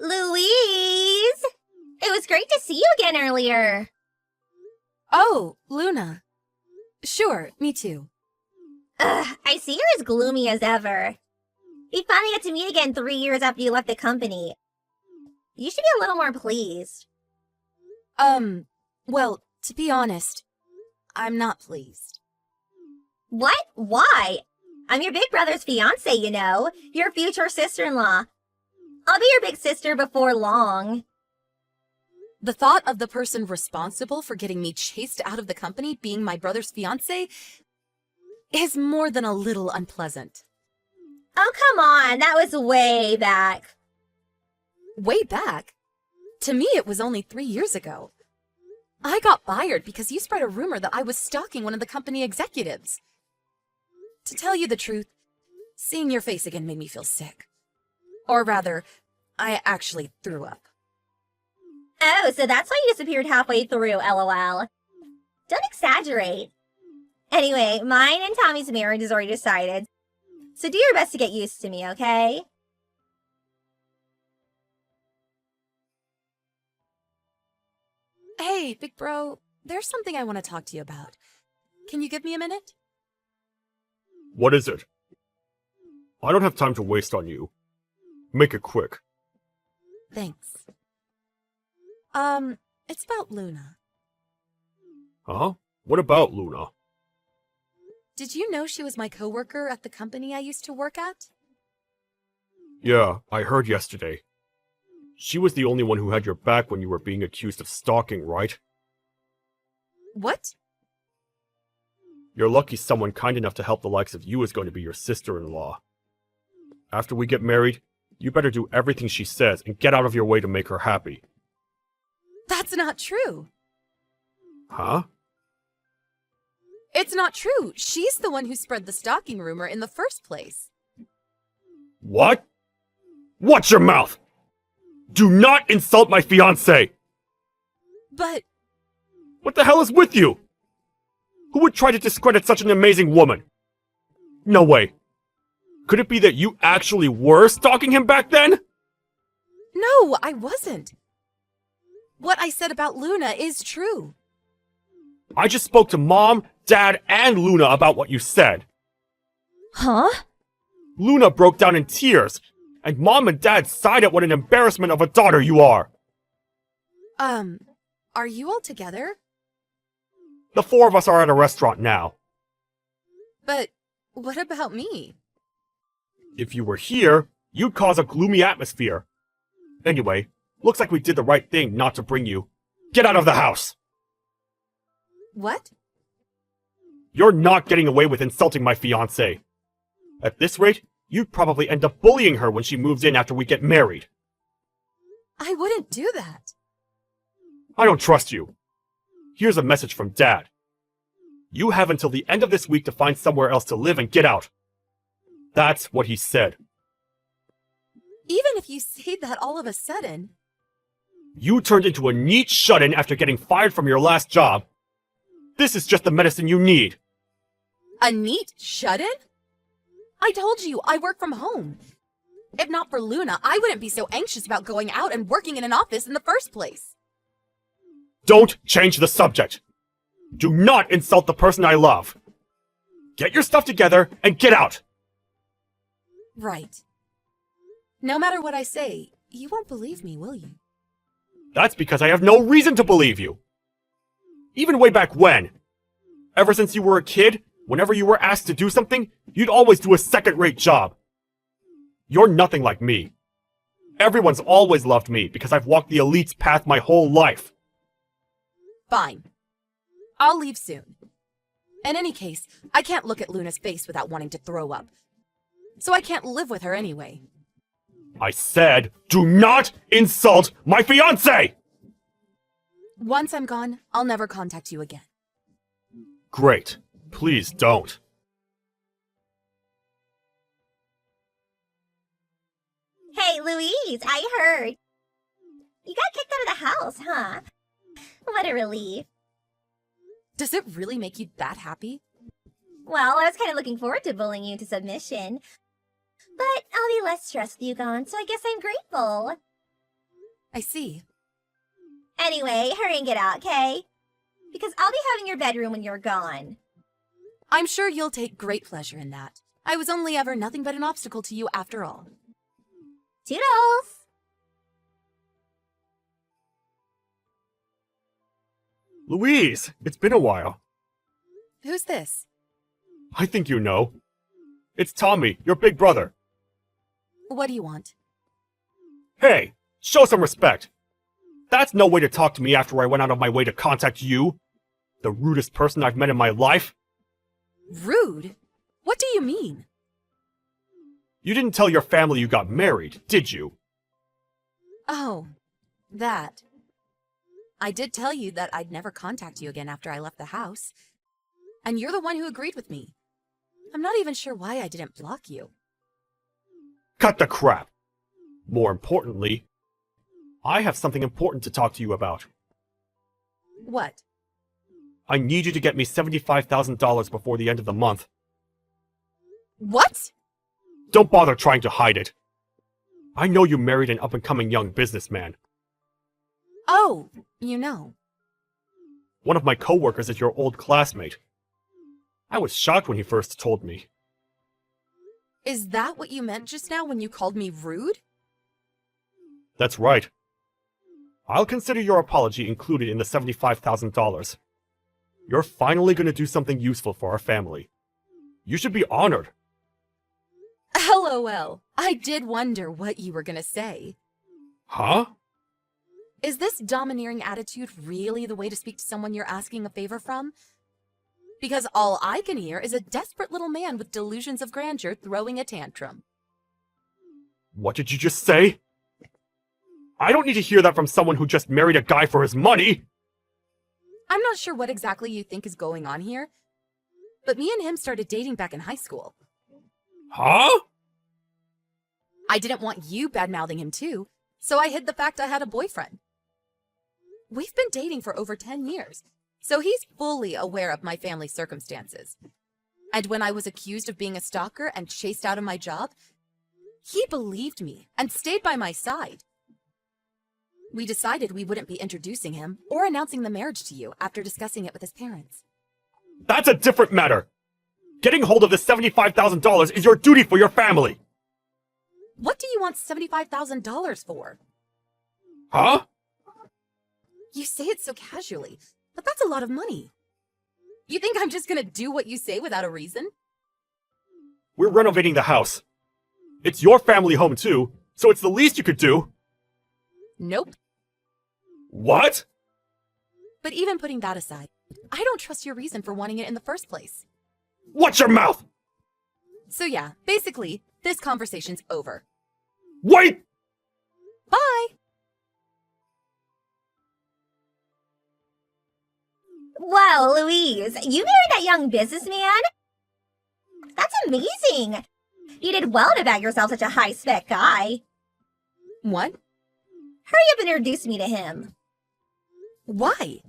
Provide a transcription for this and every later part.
Louise! It was great to see you again earlier. Oh, Luna. Sure, me too. I see you're as gloomy as ever. We finally got to meet again 3 years after you left the company. You should be a little more pleased. Well, to be honest, I'm not pleased. What? Why? I'm your big brother's fiancée, you know. Your future sister-in-law. I'll be your big sister before long. The thought of the person responsible for getting me chased out of the company being my brother's fiancé is more than a little unpleasant. Oh, come on. That was way back. Way back? To me, it was only 3 years ago. I got fired because you spread a rumor that I was stalking one of the company executives. To tell you the truth, seeing your face again made me feel sick. Or rather, I actually threw up. Oh, so that's why you disappeared halfway through, LOL. Don't exaggerate. Anyway, mine and Tommy's marriage is already decided. So do your best to get used to me, okay? Hey, big bro, there's something I want to talk to you about. Can you give me a minute? What is it? I don't have time to waste on you. Make it quick. Thanks. It's about Luna. Huh? What about Luna? Did you know she was my coworker at the company I used to work at? Yeah, I heard yesterday. She was the only one who had your back when you were being accused of stalking, right? What? You're lucky someone kind enough to help the likes of you is going to be your sister-in-law. After we get married, you better do everything she says and get out of your way to make her happy. That's not true. Huh? It's not true. She's the one who spread the stalking rumor in the first place. What? Watch your mouth! Do not insult my fiancé! But... What the hell is with you? Who would try to discredit such an amazing woman? No way. Could it be that you actually were stalking him back then? No, I wasn't. What I said about Luna is true. I just spoke to Mom, Dad, and Luna about what you said. Huh? Luna broke down in tears, and Mom and Dad sighed at what an embarrassment of a daughter you are. Are you all together? The four of us are at a restaurant now. But what about me? If you were here, you'd cause a gloomy atmosphere. Anyway, looks like we did the right thing not to bring you. Get out of the house! What? You're not getting away with insulting my fiancée. At this rate, you'd probably end up bullying her when she moves in after we get married. I wouldn't do that. I don't trust you. Here's a message from Dad. You have until the end of this week to find somewhere else to live and get out. That's what he said. Even if you say that all of a sudden... You turned into a neat shut-in after getting fired from your last job. This is just the medicine you need. A neat shut-in? I told you, I work from home. If not for Luna, I wouldn't be so anxious about going out and working in an office in the first place. Don't change the subject. Do not insult the person I love. Get your stuff together and get out. Right. No matter what I say, you won't believe me, will you? That's because I have no reason to believe you. Even way back when. Ever since you were a kid, whenever you were asked to do something, you'd always do a second-rate job. You're nothing like me. Everyone's always loved me because I've walked the elite's path my whole life. Fine. I'll leave soon. In any case, I can't look at Luna's face without wanting to throw up. So I can't live with her anyway. I said, do not insult my fiancé! Once I'm gone, I'll never contact you again. Great. Please don't. Hey, Louise, I heard. You got kicked out of the house, huh? What a relief. Does it really make you that happy? Well, I was kind of looking forward to bullying you into submission. But I'll be less stressed with you gone, so I guess I'm grateful. I see. Anyway, hurry and get out, okay? Because I'll be having your bedroom when you're gone. I'm sure you'll take great pleasure in that. I was only ever nothing but an obstacle to you after all. Toodles! Louise, it's been a while. Who's this? I think you know. It's Tommy, your big brother. What do you want? Hey, show some respect. That's no way to talk to me after I went out of my way to contact you. The rudest person I've met in my life. Rude? What do you mean? You didn't tell your family you got married, did you? Oh, that. I did tell you that I'd never contact you again after I left the house. And you're the one who agreed with me. I'm not even sure why I didn't block you. Cut the crap. More importantly, I have something important to talk to you about. What? I need you to get me $75,000 before the end of the month. What? Don't bother trying to hide it. I know you married an up-and-coming young businessman. Oh, you know. One of my coworkers is your old classmate. I was shocked when he first told me. Is that what you meant just now when you called me rude? That's right. I'll consider your apology included in the $75,000. You're finally going to do something useful for our family. You should be honored. LOL. I did wonder what you were gonna say. Huh? Is this domineering attitude really the way to speak to someone you're asking a favor from? Because all I can hear is a desperate little man with delusions of grandeur throwing a tantrum. What did you just say? I don't need to hear that from someone who just married a guy for his money! I'm not sure what exactly you think is going on here, but me and him started dating back in high school. Huh? I didn't want you bad-mouthing him too, so I hid the fact I had a boyfriend. We've been dating for over 10 years, so he's fully aware of my family's circumstances. And when I was accused of being a stalker and chased out of my job, he believed me and stayed by my side. We decided we wouldn't be introducing him or announcing the marriage to you after discussing it with his parents. That's a different matter! Getting hold of the $75,000 is your duty for your family! What do you want $75,000 for? Huh? You say it so casually, but that's a lot of money. You think I'm just gonna do what you say without a reason? We're renovating the house. It's your family home too, so it's the least you could do. Nope. What? But even putting that aside, I don't trust your reason for wanting it in the first place. Watch your mouth! So yeah, basically, this conversation's over. Wait! Bye! Wow, Louise, you married that young businessman? That's amazing! You did well to bag yourself such a high-spec guy. What? Hurry up and introduce me to him. Why?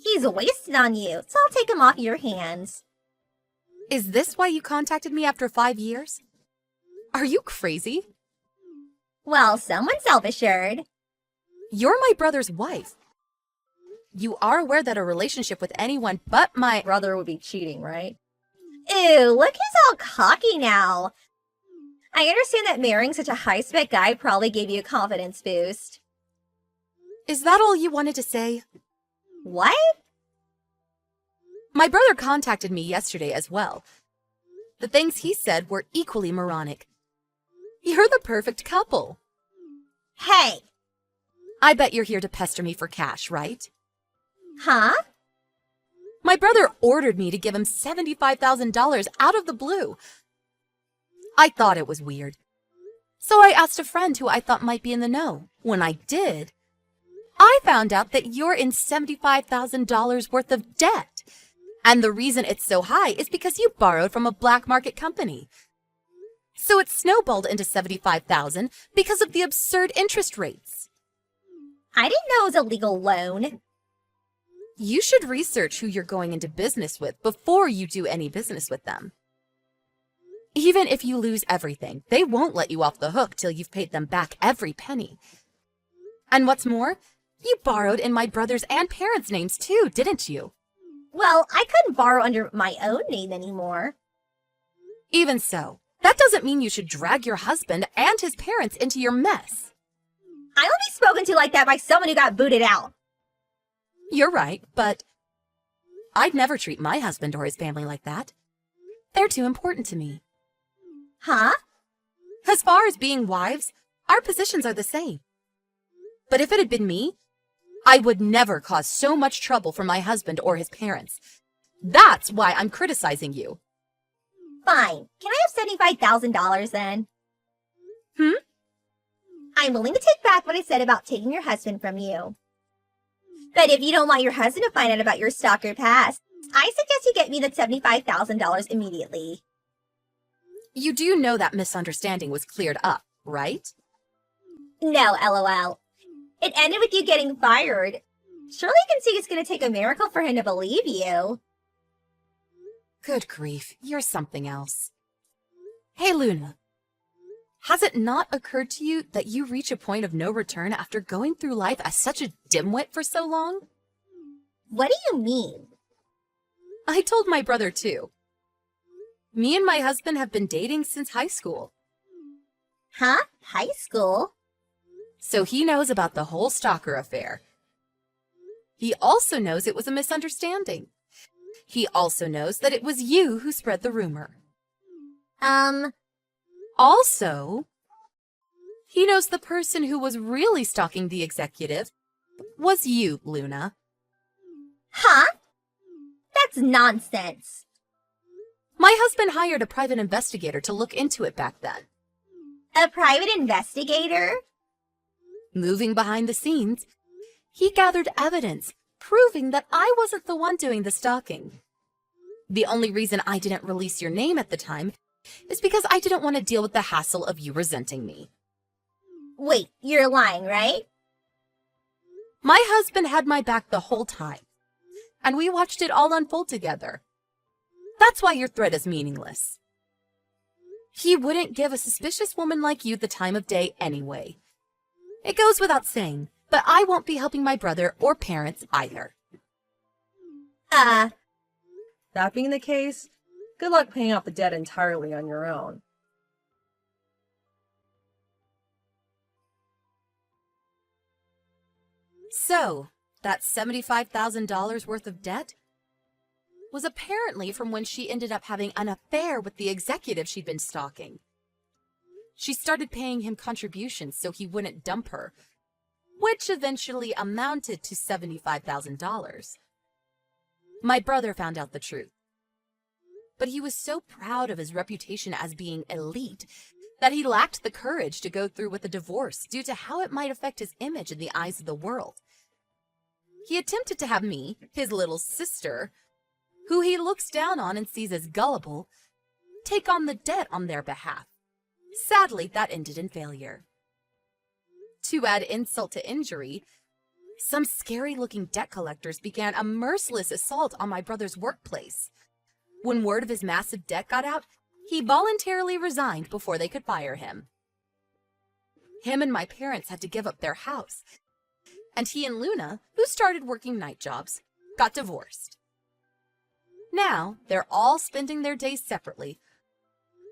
He's wasted on you, so I'll take him off your hands. Is this why you contacted me after 5 years? Are you crazy? Well, someone's self-assured. You're my brother's wife. You are aware that a relationship with anyone but my Brother would be cheating, right? Ew, look who's all cocky now. I understand that marrying such a high-spec guy probably gave you a confidence boost. Is that all you wanted to say? What? My brother contacted me yesterday as well. The things he said were equally moronic. You're the perfect couple. Hey! I bet you're here to pester me for cash, right? Huh? My brother ordered me to give him $75,000 out of the blue. I thought it was weird. So I asked a friend who I thought might be in the know. When I did, I found out that you're in $75,000 worth of debt. And the reason it's so high is because you borrowed from a black market company. So it snowballed into $75,000 because of the absurd interest rates. I didn't know it was a legal loan. You should research who you're going into business with before you do any business with them. Even if you lose everything, they won't let you off the hook till you've paid them back every penny. And what's more, you borrowed in my brother's and parents' names too, didn't you? Well, I couldn't borrow under my own name anymore. Even so, that doesn't mean you should drag your husband and his parents into your mess. I will be spoken to like that by someone who got booted out. You're right, but I'd never treat my husband or his family like that. They're too important to me. Huh? As far as being wives, our positions are the same. But if it had been me, I would never cause so much trouble for my husband or his parents. That's why I'm criticizing you. Fine. Can I have $75,000 then? I'm willing to take back what I said about taking your husband from you. But if you don't want your husband to find out about your stalker past, I suggest you get me the $75,000 immediately. You do know that misunderstanding was cleared up, right? No, LOL. It ended with you getting fired. Surely you can see it's going to take a miracle for him to believe you. Good grief, you're something else. Hey, Luna. Has it not occurred to you that you reach a point of no return after going through life as such a dimwit for so long? What do you mean? I told my brother too. Me and my husband have been dating since high school. Huh? High school? So he knows about the whole stalker affair. He also knows it was a misunderstanding. He also knows that it was you who spread the rumor. Also, he knows the person who was really stalking the executive was you, Luna. Huh? That's nonsense. My husband hired a private investigator to look into it back then. A private investigator? Moving behind the scenes, he gathered evidence proving that I wasn't the one doing the stalking. The only reason I didn't release your name at the time is because I didn't want to deal with the hassle of you resenting me. Wait, you're lying, right? My husband had my back the whole time, and we watched it all unfold together. That's why your threat is meaningless. He wouldn't give a suspicious woman like you the time of day anyway. It goes without saying, but I won't be helping my brother or parents either. That being the case, good luck paying off the debt entirely on your own. So, that $75,000 worth of debt was apparently from when she ended up having an affair with the executive she'd been stalking. She started paying him contributions so he wouldn't dump her, which eventually amounted to $75,000. My brother found out the truth, but he was so proud of his reputation as being elite that he lacked the courage to go through with a divorce due to how it might affect his image in the eyes of the world. He attempted to have me, his little sister, who he looks down on and sees as gullible, take on the debt on their behalf. Sadly, that ended in failure. To add insult to injury, some scary-looking debt collectors began a merciless assault on my brother's workplace. When word of his massive debt got out, he voluntarily resigned before they could fire him. Him and my parents had to give up their house, and he and Luna, who started working night jobs, got divorced. Now, they're all spending their days separately,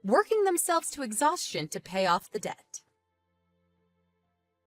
working themselves to exhaustion to pay off the debt.